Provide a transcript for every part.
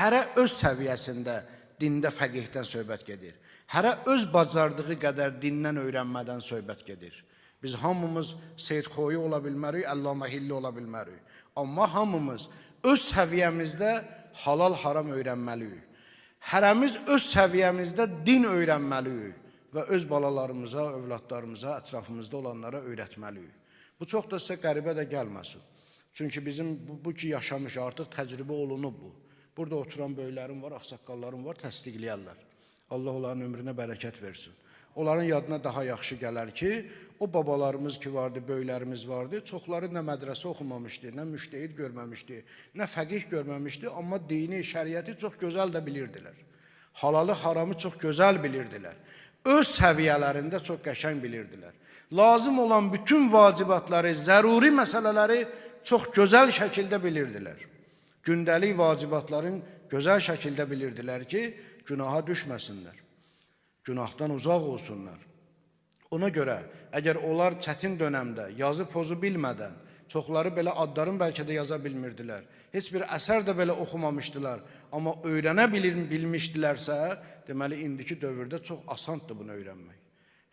hərə öz səviyyəsində dində fəqihdən söhbət gedir. Hərə öz bacardığı qədər dindən öyrənmədən söhbət gedir. Biz hamımız Seyyid Xoyu ola bilmərik, Əllamə Hilli ola bilmərik. Amma hamımız öz səviyyəmizdə halal haram öyrənməliyik. Hərəmiz öz səviyyəmizdə din öyrənməliyik və öz balalarımıza, övladlarımıza, ətrafımızda olanlara öyrətməliyik. Bu çox da sizə qəribə də gəlməsin. Çünki bizim bu ki yaşamış artıq təcrübə olunub bu. Burada oturan böyüklərim var, ağsaqqallarım var, təsdiqləyərlər. Allah onların ömrünə bərəkət versin. Onların yadına daha yaxşı gələr ki, o babalarımız ki vardı, böyüklərimiz vardı, çoxları nə mədrəsə oxumamışdı, nə müştəhid görməmişdi, nə fəqih görməmişdi, amma dini, şəriəti çox gözəl də bilirdilər. Halalı, haramı çox gözəl bilirdilər. Öz səviyyələrində çox qəşəng bilirdilər. Lazım olan bütün vacibatları, zəruri məsələləri çox gözəl şəkildə bilirdilər. Gündəlik vacibatların gözəl şəkildə bilirdilər ki, günaha düşməsinlər, günahdan uzaq olsunlar. Ona görə, əgər onlar çətin dönəmdə yazı pozu bilmədən, çoxları belə adların bəlkə də yaza bilmirdilər, heç bir əsər də belə oxumamışdılar, amma öyrənə bilmişdilərsə, deməli, indiki dövrdə çox asandır bunu öyrənmək.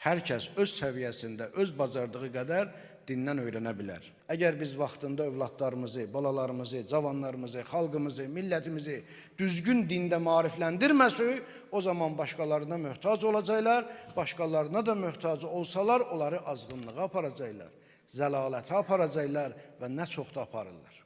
Hər kəs öz səviyyəsində, öz bacardığı qədər dindən öyrənə bilər. Əgər biz vaxtında övladlarımızı, balalarımızı, cavanlarımızı, xalqımızı, millətimizi düzgün dində maarifləndirməsək, o zaman başqalarına möhtac olacaqlar, başqalarına da möhtac olsalar, onları azğınlığa aparacaqlar, zəlalətə aparacaqlar və nə çox da aparırlar.